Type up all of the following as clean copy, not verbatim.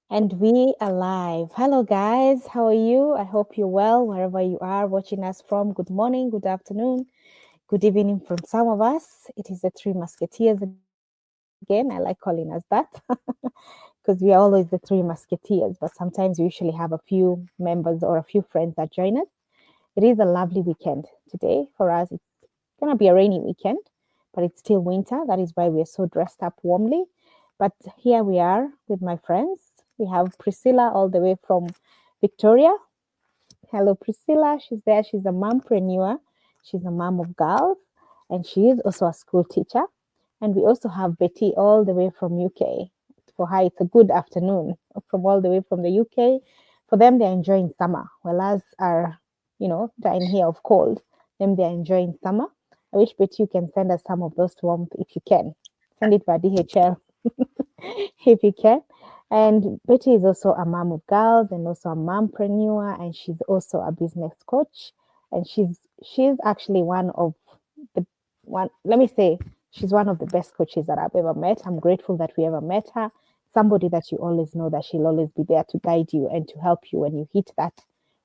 And we are live. Hello, guys. How are you? I hope you're well wherever you are watching us from. Good morning, good afternoon, good evening from some of us. It is the Three Musketeers again. I like calling us that because we are always the Three Musketeers, but sometimes we usually have a few members or a few friends that join us. It is a lovely weekend today for us. It's going to be a rainy weekend, but it's still winter. That is why we are so dressed up warmly. But here we are with my friends. We have Priscilla all the way from Victoria. Hello, Priscilla. She's there. She's a mompreneur. She's a mom of girls, and she is also a school teacher. And we also have Betty all the way from UK. For her, it's a good afternoon from all the way from the UK. For them, they're enjoying summer, while us are, dying here of cold. Them, they're enjoying summer. I wish Betty you can send us some of those warmth if you can. Send it by DHL if you can. And Betty is also a mom of girls and also a mompreneur, and she's also a business coach. And she's actually one of the one. Let me say, she's one of the best coaches that I've ever met. I'm grateful that we ever met her. Somebody that you always know that she'll always be there to guide you and to help you when you hit that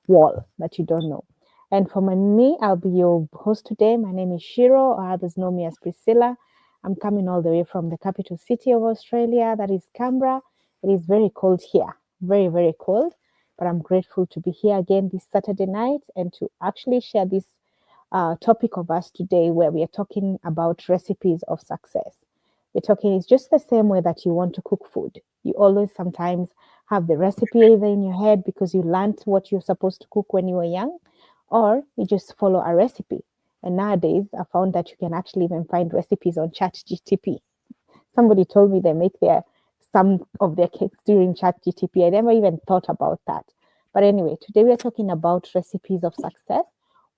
wall that you don't know. And for me, I'll be your host today. My name is Shiro, or others know me as Priscilla. I'm coming all the way from the capital city of Australia, that is Canberra. It is very cold here, very, very cold. But I'm grateful to be here again this Saturday night and to actually share this topic of us today, where we are talking about recipes of success. We're talking, it's just the same way that you want to cook food. You always sometimes have the recipe either in your head because you learned what you're supposed to cook when you were young, or you just follow a recipe. And nowadays, I found that you can actually even find recipes on ChatGTP. Somebody told me they make their some of their cakes during ChatGTP. I never even thought about that. But anyway, today we're talking about recipes of success.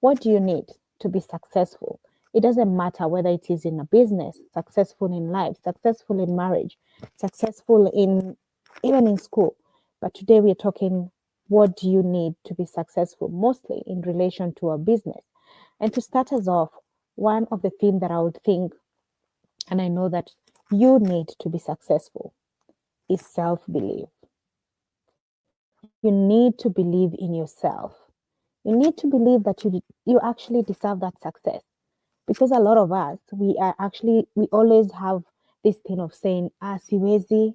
What do you need to be successful? It doesn't matter whether it is in a business, successful in life, successful in marriage, successful in even in school. But today we're talking, what do you need to be successful, mostly in relation to a business. And to start us off, one of the things that I would think, and I know that you need to be successful, is self belief. You need to believe in yourself. You need to believe that you actually deserve that success. Because a lot of us, we always have this thing of saying, siwezi,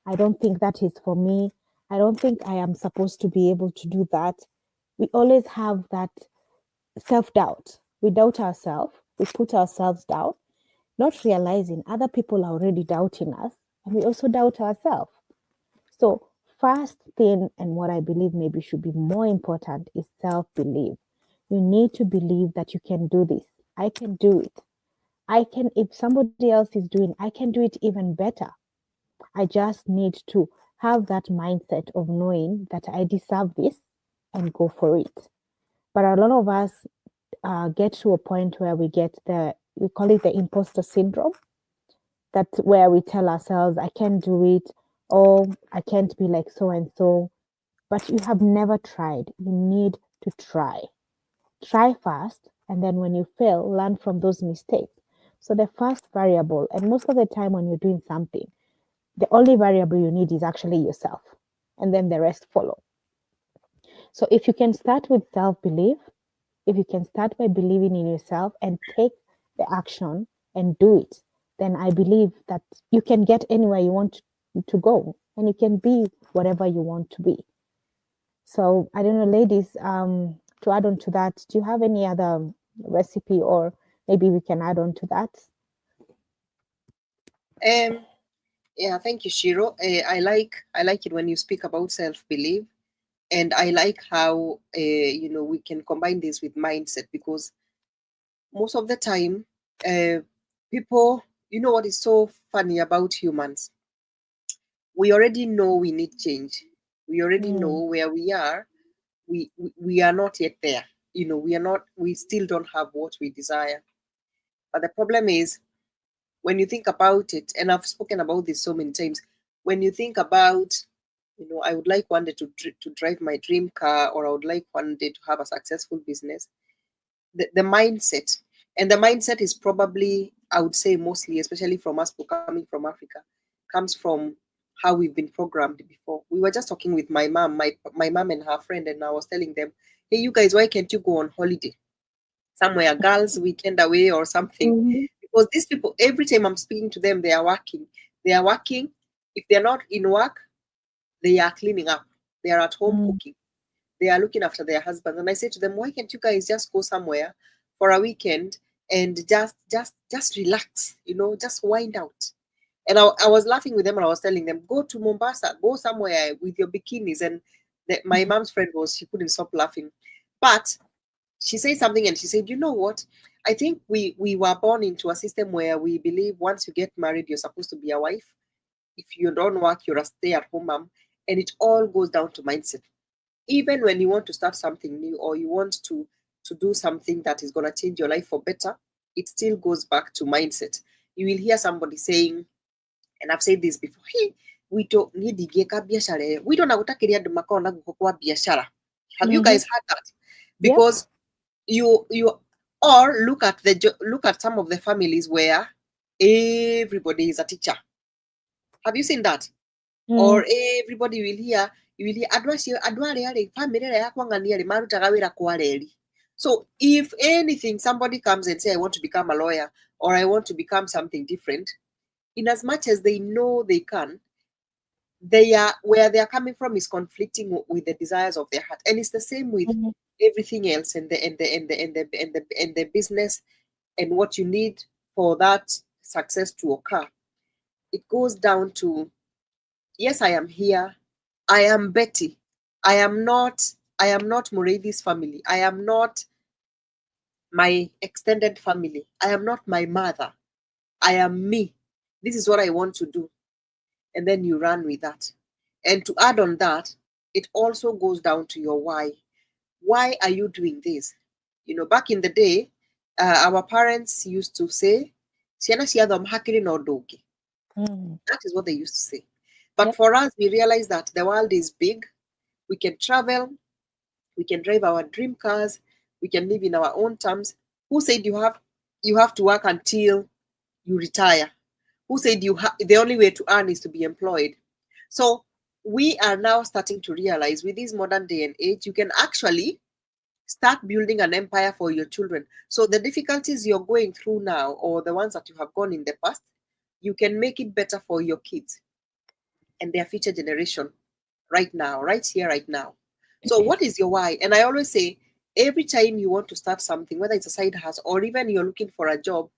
I don't think that is for me. I don't think I am supposed to be able to do that. We always have that self doubt. We doubt ourselves. We put ourselves down, not realizing other people are already doubting us, and we also doubt ourselves. So, first thing, and what I believe maybe should be more important, is self belief. You need to believe that you can do this. I can do it. I can, if somebody else is doing, I can do it even better. I just need to have that mindset of knowing that I deserve this and go for it. But a lot of us get to a point where we call it the imposter syndrome. That's where we tell ourselves, I can't do it, or I can't be like so and so. But you have never tried. You need to try. Try first, and then when you fail, learn from those mistakes. So the first variable, and most of the time when you're doing something, the only variable you need is actually yourself, and then the rest follow. So if you can start with self belief, if you can start by believing in yourself and take the action and do it, then I believe that you can get anywhere you want to go, and you can be whatever you want to be. So I don't know, ladies, to add on to that, do you have any other recipe, or maybe we can add on to that? Um, yeah, thank you, Shiro. I like it when you speak about self belief, and I like how we can combine this with mindset, because most of the time, uh, people, what is so funny about humans? We already know we need change. We already Mm, know where we are. We are not yet there. We are not. We still don't have what we desire. But the problem is, when you think about it, and I've spoken about this so many times, when you think about, I would like one day to drive my dream car, or I would like one day to have a successful business. The mindset, and the mindset is probably, I would say, mostly, especially from us coming from Africa, comes from how we've been programmed before. We were just talking with my mom, my mom and her friend, and I was telling them, hey, you guys, why can't you go on holiday somewhere, girls' weekend away or something? Mhm. Because these people, every time I'm speaking to them, they are working. They are working. If they're not in work, they are cleaning up. They are at home Mm. cooking. They are looking after their husbands. And I say to them, why can't you guys just go somewhere for a weekend and just relax, just wind out? And I was laughing with them and I was telling them, go to Mombasa, go somewhere with your bikinis. And my mom's friend she couldn't stop laughing. But she said something and she said, you know what? I think we were born into a system where we believe once you get married, you're supposed to be a wife. If you don't work, you're a stay-at-home mom. And it all goes down to mindset. Even when you want to start something new or you want to do something that is going to change your life for better, it still goes back to mindset. You will hear somebody saying, and I've said this before, hey, we don't need the biashara. We don't have biashara. Have you Mhm. guys heard that? Yep. Because you or look at some of the families where everybody is a teacher. Have you seen that? Mm. Or everybody you will hear adware are family yakwa ngani marutaga wira kwa reri. So if anything, somebody comes and say, I want to become a lawyer or I want to become something different, in as much as they know they can, they are where they are coming from is conflicting with the desires of their heart. And it's the same with Mhm. everything else and the business and what you need for that success to occur. It goes down to, yes, I am here. I am Betty. I am not Muradi's family. I am not my extended family. I am not my mother. I am me. This is what I want to do. And then you run with that. And to add on that, it also goes down to your why. Why are you doing this? Back in the day, our parents used to say, "Ciana ciathoma hakiri no ndũngĩ." Mm. That is what they used to say. But Yep. for us, we realize that the world is big. We can travel. We can drive our dream cars. We can live in our own terms. Who said you have to work until you retire? Who said the only way to earn is to be employed? So we are now starting to realize with this modern day and age, you can actually start building an empire for your children. So the difficulties you're going through now, or the ones that you have gone in the past, you can make it better for your kids and their future generation right now, right here, right now. So what is your why? And I always say, every time you want to start something, whether it's a side hustle or even you're looking for a job,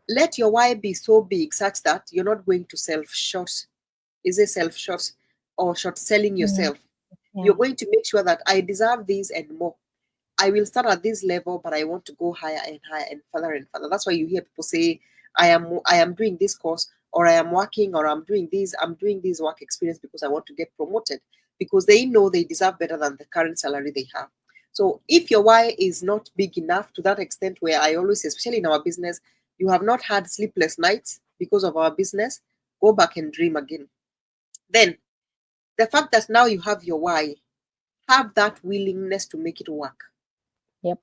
let your why be so big such that you're not going to self short or short selling Mm. yourself. You're Yeah. going to make sure that I deserve this and more. I will start at this level, but I want to go higher and higher and further and further. That's why you hear people say, I am doing this course, or I am working, or I'm doing this work experience because I want to get promoted, because they know they deserve better than the current salary they have. So if your why is not big enough to that extent where I always say, especially in our business, you have not had sleepless nights because of our business, go back and dream again. Then the fact that now you have your why, have that willingness to make it work. Yep.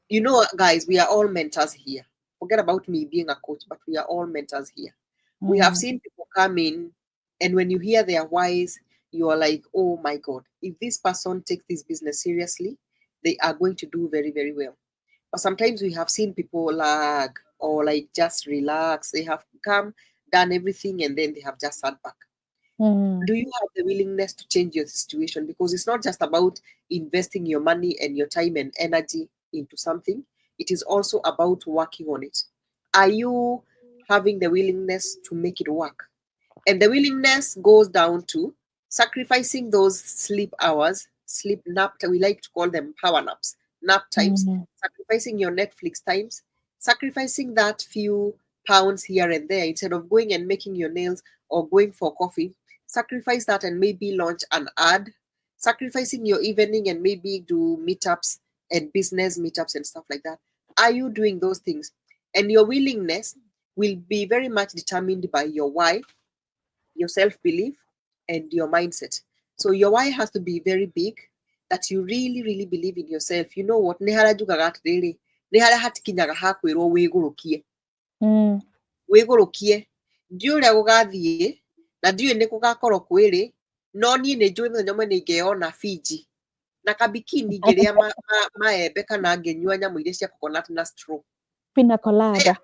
Guys, we are all mentors here. Forget about me being a coach, but we are all mentors here. We have Mm. seen people come in, and when you hear their whys, you are like, oh my God, if this person takes this business seriously, they are going to do very, very well. But sometimes we have seen people lag or like just relax. They have come, done everything, and then they have just sat back. Mm. Do you have the willingness to change your situation? Because it's not just about investing your money and your time and energy into something, it is also about working on it. Are you having the willingness to make it work? And the willingness goes down to sacrificing those sleep hours, sleep nap, we like to call them power naps, nap times, Mm. sacrificing your Netflix times, sacrificing that few pounds here and there instead of going and making your nails or going for coffee. Sacrifice that and maybe launch an ad, sacrificing your evening and maybe do meetups and business meetups and stuff like that. Are you doing those things? And your willingness will be very much determined by your why, your self belief, and your mindset. So your why has to be very big, that you really, really believe in yourself. You know what? Nĩ harĩa njugaga atĩrĩrĩ, nĩ harĩa hatikinyaga ha kwĩrwo wĩgũrũkie. Mm. Wĩgũrũkie. Ndiũ ũrĩa gũgathiĩ, na ndiũĩ nĩ gũgakorwo kwĩrĩ, no niĩ nĩ njũĩ mũthenya ũmwe nĩ ingeyona Fiji na kabikini ngĩrĩa maembe kana ngĩnyua nyamũ iria cia coconut na straw. Pina colada.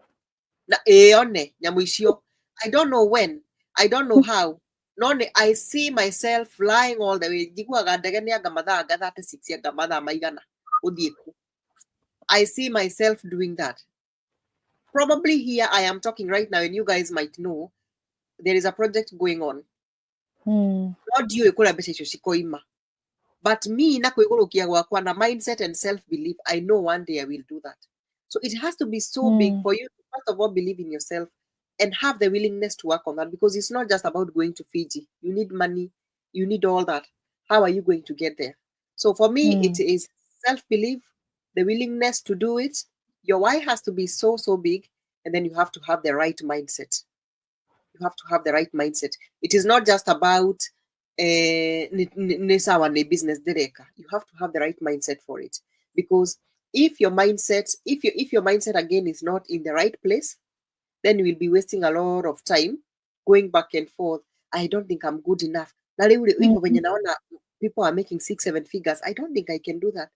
Na one nyamũ icio. I don't know when, I don't know how. No I see myself flying all the way. Njiguaga ndege nĩ anga mathaa 36 anga mathaa maigana gũthiĩ ku. I see myself doing that. Probably here I am talking right now and you guys might know there is a project going on. No ndiũĩ kũrĩa mbeca icio cikoima. But me na kwĩgũrũkia gwakwa na mindset and self-belief, I know one day I will do that. So it has to be so big for you to first of all believe in yourself and have the willingness to work on that, because it's not just about going to Fiji. You need money, you need all that. How are you going to get there? So for me, it is self-belief, the willingness to do it. Your why has to be so big, and then you have to have the right mindset. You have to have the right mindset. It is not just about business director. You have to have the right mindset for it, because if your mindset again is not in the right place, then you will be wasting a lot of time going back and forth. I don't think I'm good enough. When people are making 6-7 figures, I don't think I can do that.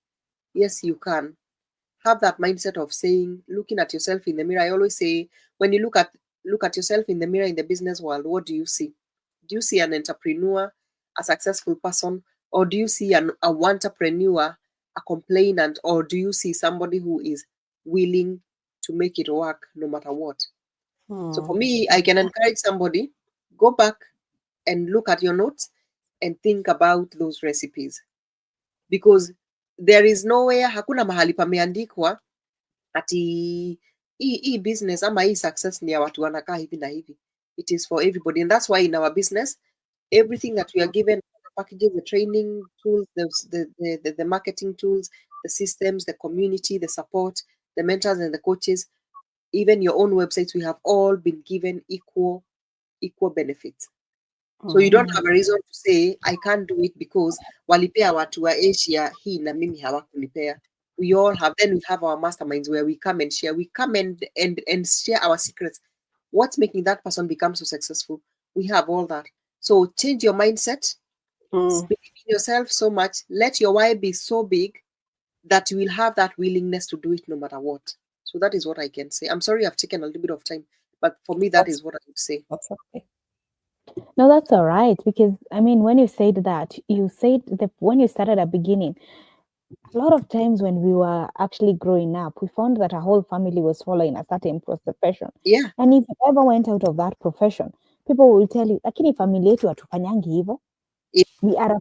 Yes, you can. Have that mindset of saying, looking at yourself in the mirror. I always say, when you look at yourself in the mirror in the business world, what do you see? Do you see an entrepreneur, a successful person, or do you see a entrepreneur, a complainant, or do you see somebody who is willing to make it work no matter what? So for me, I can encourage somebody, go back and look at your notes and think about those recipes, because there is nowhere, hakuna mahali pameandikwa ati hii business ama hii success ni ya watu wanakaa hivi na hivi. It is for everybody, and that's why in our business, everything that we are given, the packages, the training tools, the marketing tools, the systems, the community, the support, the mentors and the coaches, even your own websites, we have all been given equal benefits. So you don't have a reason to say I can't do it because walipea watu wa Asia hii na mimi hawakunipea. We all have, then we have our masterminds where we come and share. We come and share our secrets. What's making that person become so successful? We have all that. So change your mindset. Believe in yourself so much. Let your why be so big that you will have that willingness to do it no matter what. So that is what I can say. I'm sorry I've taken a little bit of time, but for me, that is what I would say. That's okay. No, that's all right. Because I mean, when you said that, you said that when you started at the beginning, a lot of times when we were actually growing up, we found that our whole family was following a certain profession. Yeah. And if you ever went out of that profession, people will tell you, lakini familia yetu hatufanyangi hivyo. We are a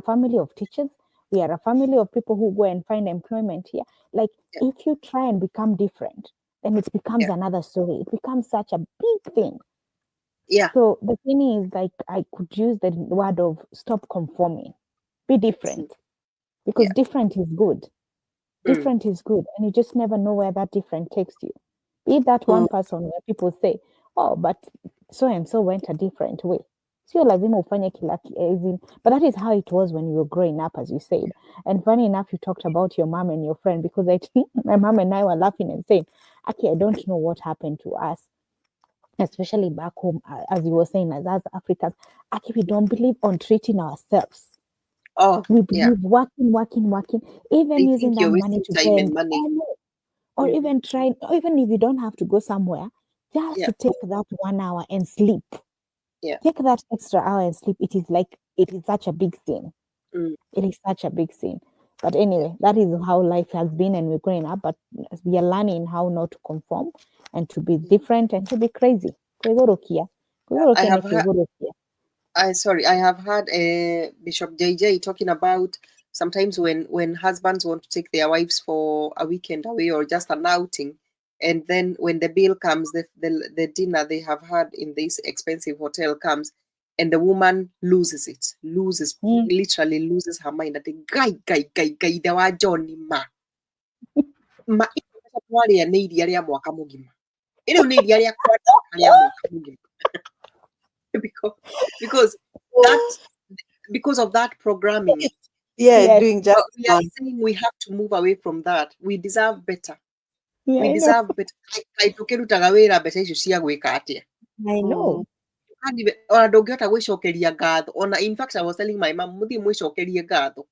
family of teachers. We are a family of people who go and find employment here. Like, if you try and become different, then it becomes another story. It becomes such a big thing. Yeah. So the thing is, like, I could use the word of stop conforming. Be different. Because different is good. Different is good. And you just never know where that different takes you. Be that one person where people say, oh, but so-and-so went a different way. Sio lazima ufanye kila but that is how it was when you were growing up, as you said. And funny enough, you talked about your mom and your friend, because I think my mom and I were laughing and saying, Aki, I don't know what happened to us, especially back home, as you were saying, as Africans. Aki, we don't believe on treating ourselves. Oh, we believe working, even they using that money to time and money. Or even trying, or even if you don't have to go somewhere, just to take that 1 hour and sleep. Take that extra hour and sleep. It is such a big thing. It is such a big thing. But anyway, that is how life has been, and we're growing up, but we are learning how not to conform and to be different and to be crazy. I have heard Bishop JJ talking about sometimes when husbands want to take their wives for a weekend away or just an outing, and then when the bill comes, the dinner they have had in this expensive hotel comes, and the woman literally loses her mind. That guy the wa Johnny ma twaria nĩ iria rĩa mwaka mũgima. Ĩno nĩ iria rĩa rĩa mwaka mũgima. Because of that programming. Doing just we are saying we have to move away from that. We deserve better. We deserve better. I know. ona ndũngĩhota gwĩcokeria ngatho ona in fact I was telling my mom mũthiĩ mwĩcokerie ngatho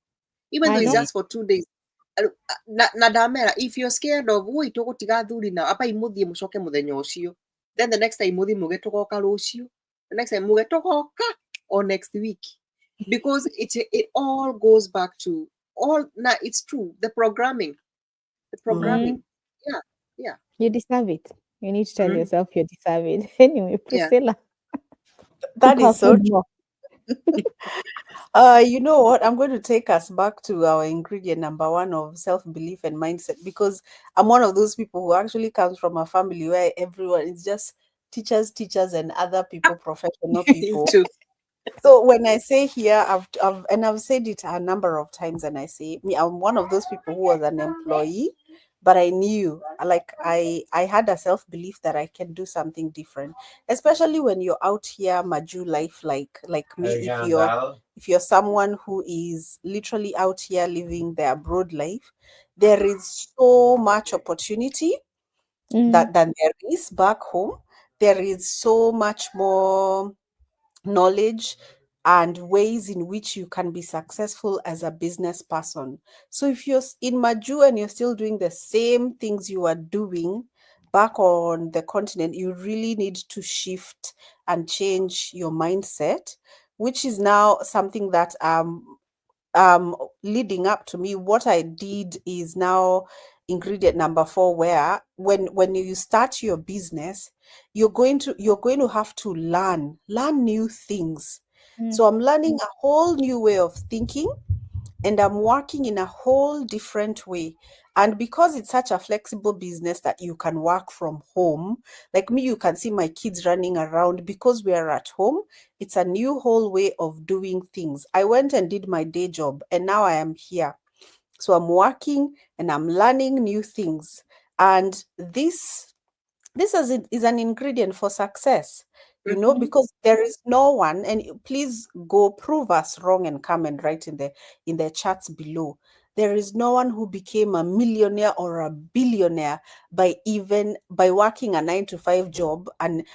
even though it's just for 2 days na ndamera if you're scared of woi tũgũtiga athuri na abai mũthiĩ mũcoke mũthenya ũcio then the next time mũthiĩ muge tũgoka rũciũ the next time muge tũgoka or next week because it all goes back to all na it's true the programming yeah You deserve it. You need to tell Mhm. yourself you deserve it. Anyway, Yeah. Priscilla. That cook her is so food more. You know what? I'm going to take us back to our ingredient number one of self-belief and mindset, because I'm one of those people who actually comes from a family where everyone is just teachers, and other people, professional Me people. too. So when I say here, I've said it a number of times, and I say me, I'm one of those people who was an employee, but I knew, like, I had a self belief that I can do something different, especially when you're out here, Maju life, like me. If you're someone who is literally out here living the abroad life, there is so much opportunity that than there is back home. There is so much more knowledge and ways in which you can be successful as a business person. So if you're in Maju and you're still doing the same things you are doing back on the continent, you really need to shift and change your mindset, which is now something that leading up to me, what I did is now ingredient number 4, where when you start your business, you're going to have to learn new things. So I'm learning a whole new way of thinking, and I'm working in a whole different way. And because it's such a flexible business that you can work from home, like me, you can see my kids running around because we are at home. It's a new whole way of doing things. I went and did my day job, and now I am here. So I'm working and I'm learning new things. And this is an ingredient for success, Mhm. because there is no one, and please go prove us wrong and come and write in the chats below. There is no one who became a millionaire or a billionaire by working a 9 to 5 job, and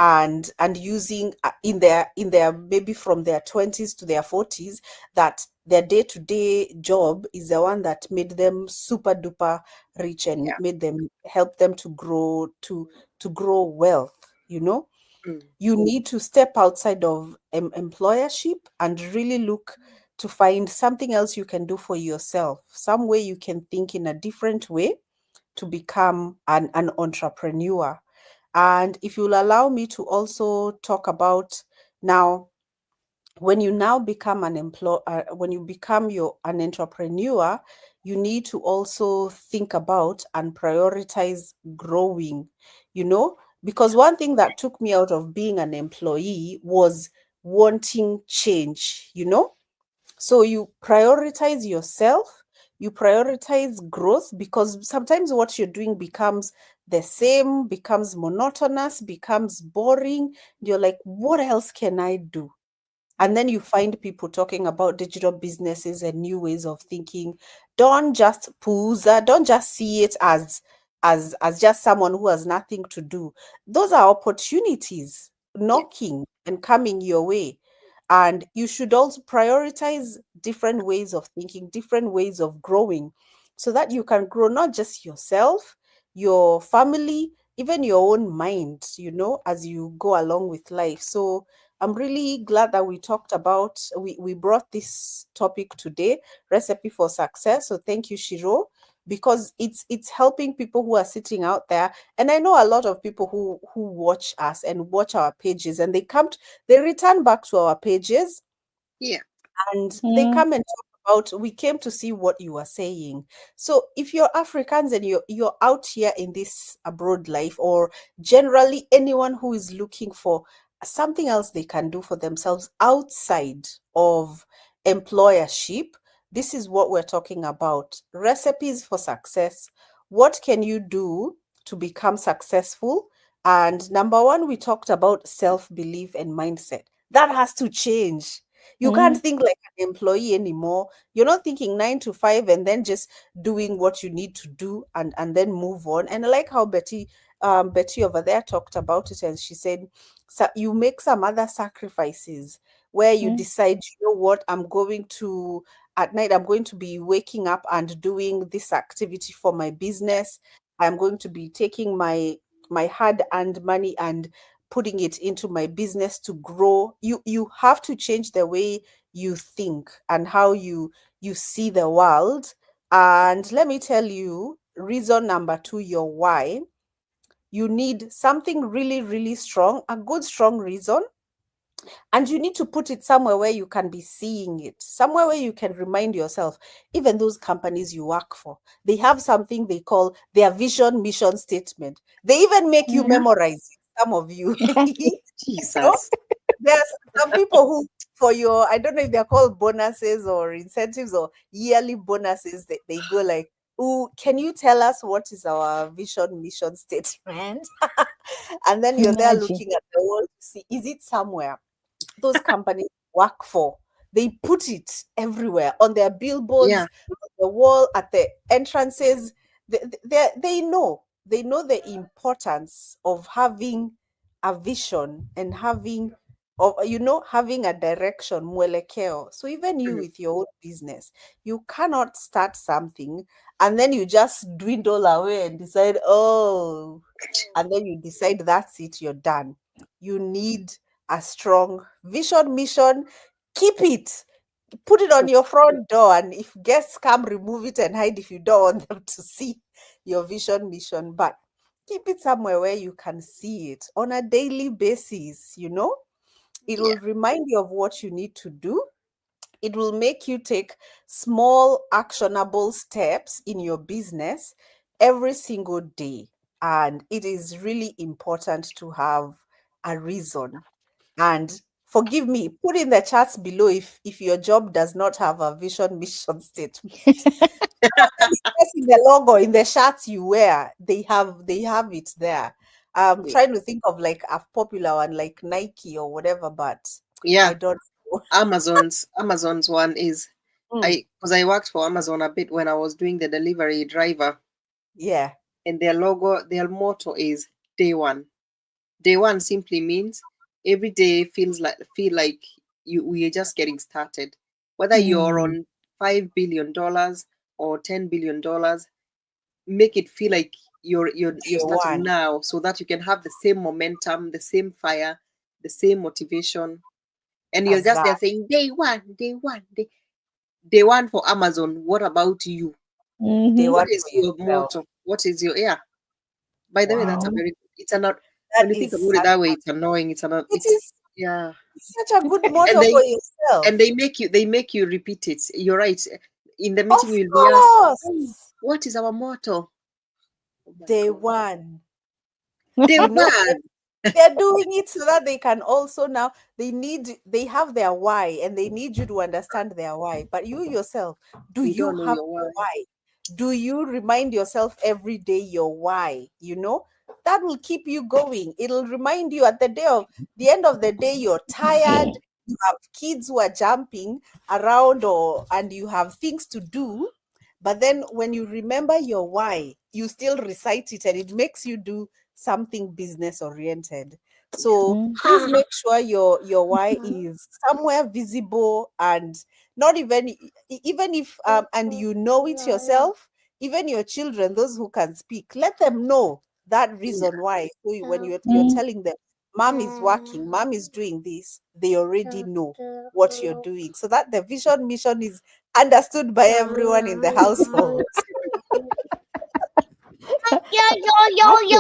and using in their maybe from their 20s to their 40s, that their day-to-day job is the one that made them super duper rich and Yeah. made them help them to grow wealth. Mm. You need to step outside of employership and really look to find something else you can do for yourself, some way you can think in a different way to become an entrepreneur. And if you'll allow me to also talk about now, when you now become when you become an entrepreneur, you need to also think about and prioritize growing, because one thing that took me out of being an employee was wanting change. So you prioritize yourself, you prioritize growth, because sometimes what you're doing becomes the same, becomes monotonous, becomes boring. You're like, what else can I do? And then you find people talking about digital businesses and new ways of thinking. Don't just pooza, don't just see it as just someone who has nothing to do. Those are opportunities knocking and coming your way. And you should also prioritize different ways of thinking, different ways of growing, so that you can grow not just yourself, your family, even your own mind, as you go along with life. So I'm really glad that we brought this topic today, recipe for success. So thank you, Shiro, because it's helping people who are sitting out there. And I know a lot of people who watch us and watch our pages, and they return back to our pages, Yeah. and they come and talk about, we came to see what you are saying. So if you're Africans and you're out here in this abroad life, or generally anyone who is looking for something else they can do for themselves outside of employership, this is what we're talking about: recipes for success. What can you do to become successful? And number one, we talked about self-belief and mindset. That has to change. You can't think like an employee anymore. You're not thinking 9 to 5 and then just doing what you need to do and then move on. And I like how Betty Betty over there talked about it, and she said, so you make some other sacrifices where you Mm. decide, you know what, at night, I'm going to be waking up and doing this activity for my business. I'm going to be taking my hard-earned money and putting it into my business to grow. You have to change the way you think and how you see the world. And let me tell you, reason number 2, your why. You need something really, really strong, a good, strong reason. And you need to put it somewhere where you can be seeing it, somewhere where you can remind yourself. Even those companies you work for, they have something they call their vision mission statement. They even make you Mhm. memorize it, some of you. You know, Jesus. there's some people who, for your, I don't know if they're called bonuses or incentives or yearly bonuses, they go like, "Oh, can you tell us what is our vision mission statement?" And then you're there Imagine. looking at the world to see, is it somewhere? Those companies work for, they put it everywhere on their Yeah. billboards, on the wall, at the entrances. They know the importance of having a vision and having, of having a direction, mwelekeo. So even you Mhm. with your own business, you cannot start something and then you just dwindle away and decide, oh, and then you decide that's it, you're done. You need a strong vision, mission. Keep it, put it on your front door, and if guests come, remove it and hide if you don't want them to see your vision, mission. But keep it somewhere where you can see it on a daily basis. It Yeah. will remind you of what you need to do. It will make you take small, actionable steps in your business every single day. And it is really important to have a reason. And forgive me, put in the chats below if your job does not have a vision mission statement. Yes, in the logo, in the shirts you wear, they have it there. I'm Yeah. trying to think of like a popular one like Nike or whatever, but I Yeah. don't know. Amazon's one is, Mm, because I worked for Amazon a bit when I was doing the delivery driver, yeah. and their motto is day one. Day one simply means every day feel like we are just getting started. Whether you're Mm. on $5 billion or $10 billion, make it feel like you're Day starting one. now, so that you can have the same momentum, the same fire, the same motivation, and you're just there Exact. saying day one, day one, day one for Amazon. What about you? Day Mhm. What one is for your yourself. motto? What is your, yeah? By the way, that's a Wow. Mhm. very, it's a not, That when you think is about it such that way, it's annoying. It's not, it it's, is yeah. such a good And motto for they and yourself. they make you repeat it. You're right. In the meeting, Of you'll be asked, "Oh, course. what is our motto?" Oh my Day God. one. Day You know, one. they're doing it so that they can also now they have their why and they need you to understand their why. But you yourself, do You you don't know have your your why. why? Do you remind yourself every day your why? That will keep you going. It'll remind you at the end of the day, you're tired, you have kids who are jumping around, and you have things to do. But then when you remember your why, you still recite it and it makes you do something business oriented. So Mm. please make sure your why is somewhere visible, and not even if and you know it yourself, even your children, those who can speak, let them know that Yeah. reason why. So when you're Mm. telling them, mom is working, mom is doing this, they already know what you're doing, so that the vision mission is understood by everyone in the household. Actually,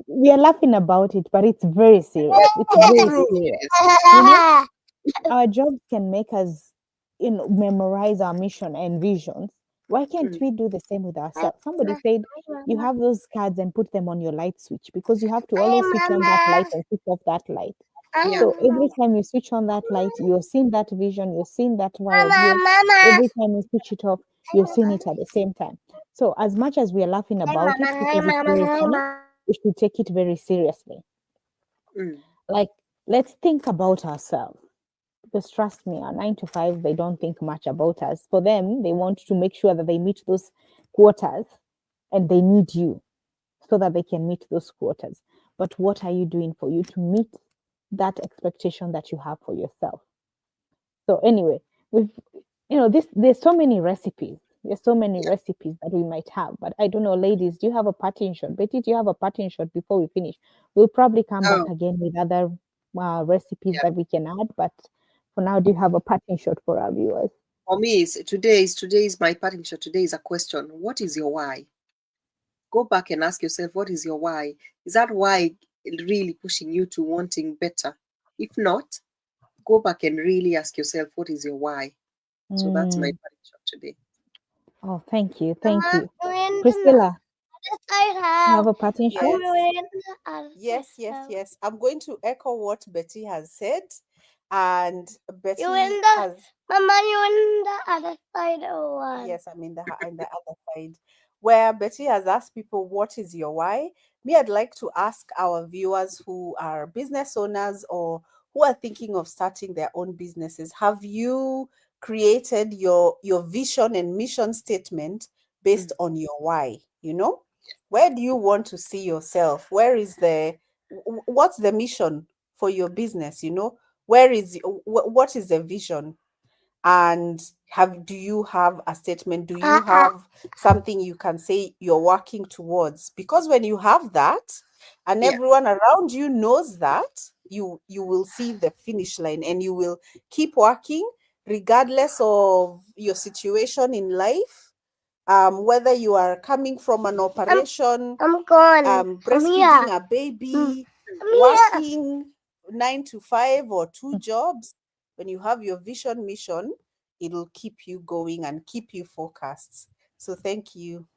we are laughing about it, but it's very serious. It's So very true. serious. Yes. You know, our jobs can make us, memorize our mission and visions. Why can't Mm. we do the same with ourselves? Somebody said you have those cards and put them on your light switch because you have to always switch on that light and switch off that light. Yeah. So every time you switch on that light, you're seeing that vision, you're seeing that why of yours. Every time you switch it off, you're seeing it at the same time. So as much as we are laughing about it because it's very funny, we should take it very seriously. Mm. Like, let's think about ourselves. Because trust me, our 9 to 5, they don't think much about us. For them, they want to make sure that they meet those quotas and they need you. so that they can meet those quotas. But what are you doing for you to meet that expectation that you have for yourself? So anyway, we've there's so many recipes. There's so many Yeah. recipes that we might have, but I don't know, ladies, do you have a parting shot? Betty, do you have a parting shot before we finish? We'll probably come back Oh, again with other recipes yeah. that we can add, but for now, do you have a parting shot for our viewers? For me, today is my parting shot. Today is a question. What is your why? Go back and ask yourself, what is your why? Is that why really pushing you to wanting better? If not, go back and really ask yourself, what is your why? So that's my Mm. parting shot today. Oh, thank you, thank you, Miranda, Priscilla. I You have. have a parting shot? Yes, Miranda, yes. I'm going to echo what Betty has said. And Betty You in the has, Mama, you in the other side or what? yes, I'm in the other side, where Betty has asked people, what is your why? Me, I'd like to ask our viewers who are business owners or who are thinking of starting their own businesses, have you created your vision and mission statement based on your why? You know, where do you want to see yourself? Where is what's the mission for your business? You know, where is what is the vision? And do you have a statement? Do you have something you can say you're working towards? Because when you have that and Yeah. everyone around you knows that, you will see the finish line and you will keep working regardless of your situation in life. Whether you are coming from an operation, I'm gone. I'm breastfeeding here. a baby, I'm here. working 9 to 5 or 2 jobs, when you have your vision mission, it'll keep you going and keep you focused. So thank you.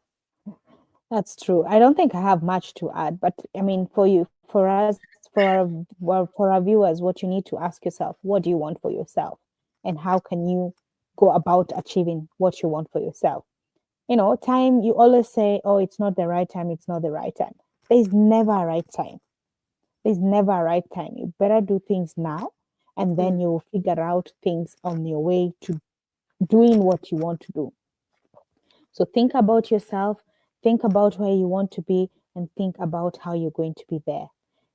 That's true. I don't think I have much to add, but I mean, for you, for us, for our viewers, what you need to ask yourself, what do you want for yourself? And how can you go about achieving what you want for yourself? Time, you always say, oh, it's not the right time, it's not the right time. There's never a right time. There's never a right time. You better do things now, and then you will figure out things on your way to doing what you want to do. So think about yourself, think about where you want to be, and think about how you're going to be there.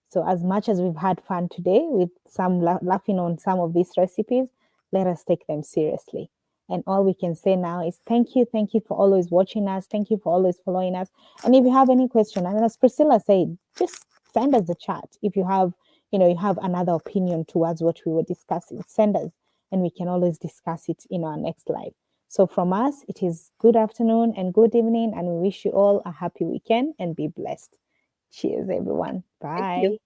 So, as much as we've had fun today with some laughing on some of these recipes, let us take them seriously. And all we can say now is thank you for always watching us. Thank you for always following us. And if you have any question, and as Priscilla said, just send us the chat. If you have, you have another opinion towards what we were discussing, send us, and we can always discuss it in our next live. So from us, it is good afternoon and good evening, and we wish you all a happy weekend and be blessed. Cheers, everyone. Thank Bye. you.